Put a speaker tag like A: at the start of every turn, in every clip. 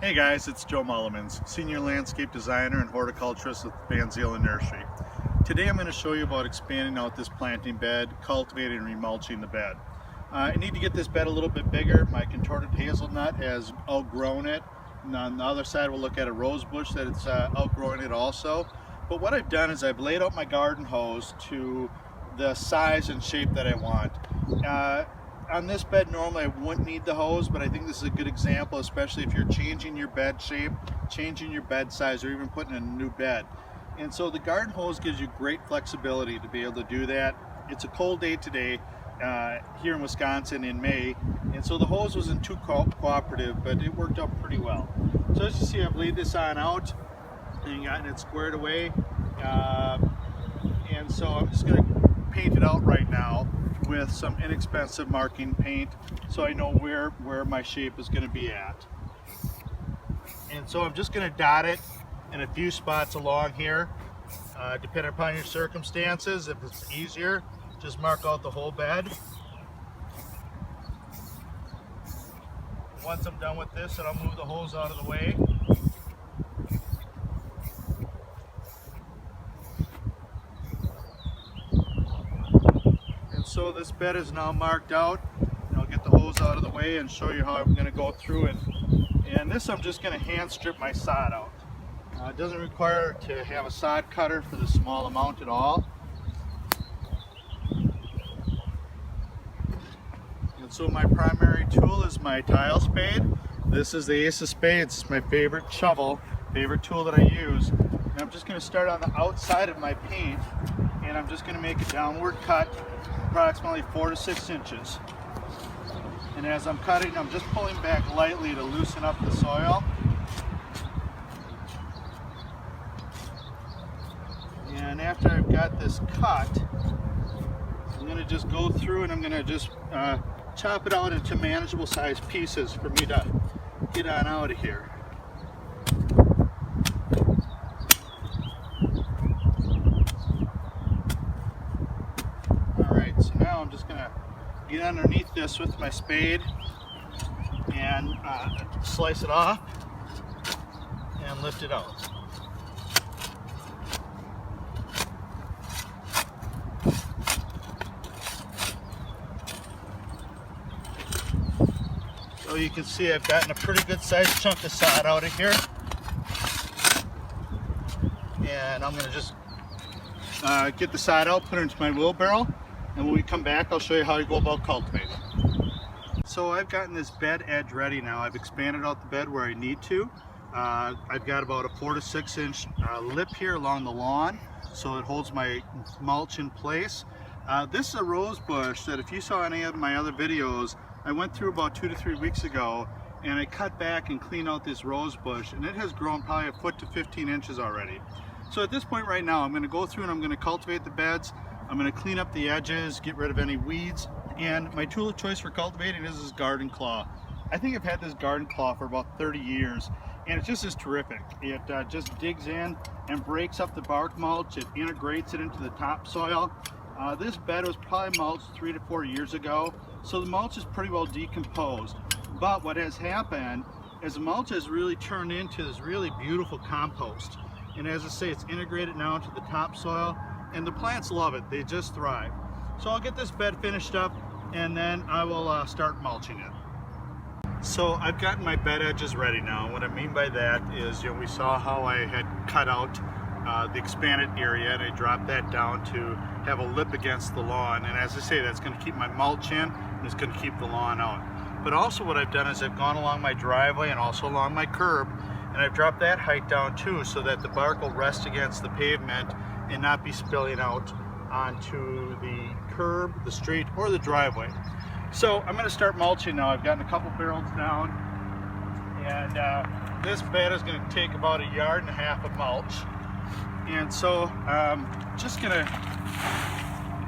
A: Hey guys, it's Joe Meulemans, Senior Landscape Designer and Horticulturist with Zeeland Nursery. Today I'm going to show you about expanding out this planting bed, cultivating and remulching the bed. I need to get this bed a little bit bigger. My contorted hazelnut has outgrown it. And on the other side we'll look at a rose bush that it's outgrowing it also. But what I've done is I've laid out my garden hose to the size and shape that I want. On this bed normally I wouldn't need the hose, but I think this is a good example, especially if you're changing your bed shape, changing your bed size, or even putting in a new bed. And so the garden hose gives you great flexibility to be able to do that. It's a cold day today here in Wisconsin in May, and so the hose wasn't too cooperative, but it worked out pretty well. So as you see, I've laid this on out and gotten it squared away, and so I'm just going to paint it out right now with some inexpensive marking paint so I know where my shape is going to be at. And so I'm just going to dot it in a few spots along here, depending upon your circumstances. If it's easier, just mark out the whole bed. Once I'm done with this, then I'll move the hose out of the way. So this bed is now marked out, and I'll get the hose out of the way and show you how I'm going to go through it. And this I'm just going to hand strip my sod out. It doesn't require to have a sod cutter for the small amount at all. And so my primary tool is my tile spade. This is the Ace of Spades. It's my favorite shovel, favorite tool that I use. And I'm just going to start on the outside of my paint, and I'm just going to make a downward cut approximately 4 to 6 inches. And as I'm cutting, I'm just pulling back lightly to loosen up the soil. And after I've got this cut, I'm going to just go through and I'm going to just chop it out into manageable sized pieces for me to get on out of here. So now I'm just going to get underneath this with my spade and slice it off and lift it out. So you can see I've gotten a pretty good sized chunk of sod out of here, and I'm going to just get the sod out, put it into my wheelbarrow. And when we come back, I'll show you how you go about cultivating. So I've gotten this bed edge ready now. I've expanded out the bed where I need to. I've got about a 4 to 6 inch lip here along the lawn, so it holds my mulch in place. This is a rose bush that if you saw any of my other videos, I went through about 2 to 3 weeks ago, and I cut back and cleaned out this rose bush, and it has grown probably a foot to 15 inches already. So at this point right now, I'm going to go through and I'm going to cultivate the beds. I'm going to clean up the edges, get rid of any weeds, and my tool of choice for cultivating is this garden claw. I think I've had this garden claw for about 30 years, and it just is terrific. It just digs in and breaks up the bark mulch. It integrates it into the topsoil. This bed was probably mulched 3 to 4 years ago, so the mulch is pretty well decomposed. But what has happened is the mulch has really turned into this really beautiful compost. And as I say, it's integrated now into the topsoil, and the plants love it. They just thrive. So I'll get this bed finished up, and then I will start mulching it. So I've gotten my bed edges ready now. What I mean by that is, we saw how I had cut out the expanded area, and I dropped that down to have a lip against the lawn. And as I say, that's going to keep my mulch in, and it's going to keep the lawn out. But also what I've done is I've gone along my driveway and also along my curb, and I've dropped that height down too, so that the bark will rest against the pavement and not be spilling out onto the curb, the street, or the driveway. So I'm going to start mulching now. I've gotten a couple barrels down, and this bed is going to take about 1.5 yards of mulch. And so I'm just going to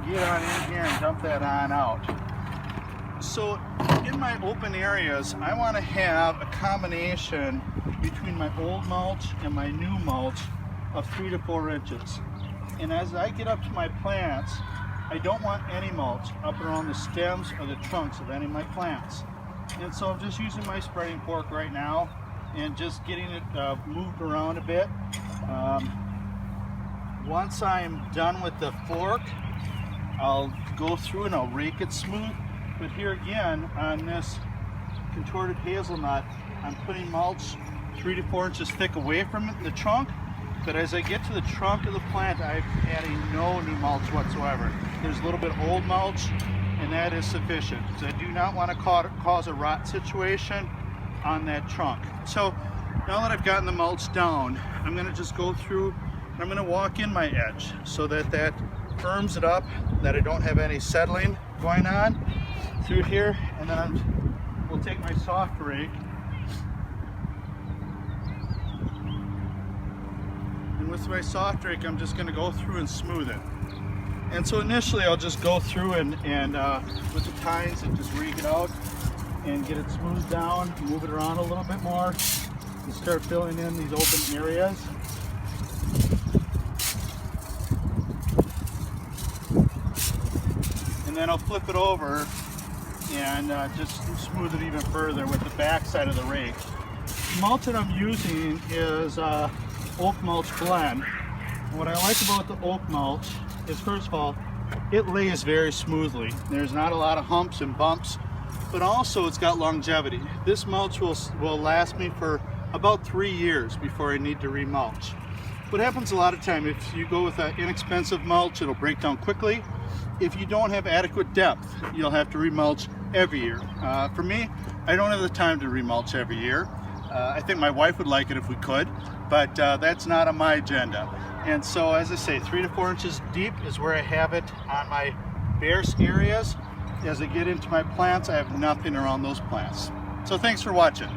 A: get on in here and dump that on out. So in my open areas, I want to have a combination between my old mulch and my new mulch of 3 to 4 inches. And as I get up to my plants, I don't want any mulch up around the stems or the trunks of any of my plants. And so I'm just using my spreading fork right now and just getting it moved around a bit. Once I'm done with the fork, I'll go through and I'll rake it smooth. But here again, on this contorted hazelnut, I'm putting mulch 3 to 4 inches thick away from the trunk. But as I get to the trunk of the plant, I'm adding no new mulch whatsoever. There's a little bit of old mulch, and that is sufficient, because I do not want to cause a rot situation on that trunk. So now that I've gotten the mulch down, I'm going to just go through and I'm going to walk in my edge so that that firms it up, that I don't have any settling going on through here. And then we'll take my soft rake and with my soft rake I'm just going to go through and smooth it. And so initially I'll just go through and with the tines and just rake it out and get it smoothed down, move it around a little bit more, and start filling in these open areas. And then I'll flip it over and just smooth it even further with the back side of the rake. The mulch that I'm using is oak mulch blend. And what I like about the oak mulch is, first of all, it lays very smoothly. There's not a lot of humps and bumps, but also it's got longevity. This mulch will last me for about 3 years before I need to remulch. What happens a lot of time, if you go with an inexpensive mulch, it'll break down quickly. If you don't have adequate depth, you'll have to remulch every year. For me, I don't have the time to remulch every year. I think my wife would like it if we could, but that's not on my agenda. And so, as I say, 3 to 4 inches deep is where I have it on my bare areas. As I get into my plants, I have nothing around those plants. So thanks for watching.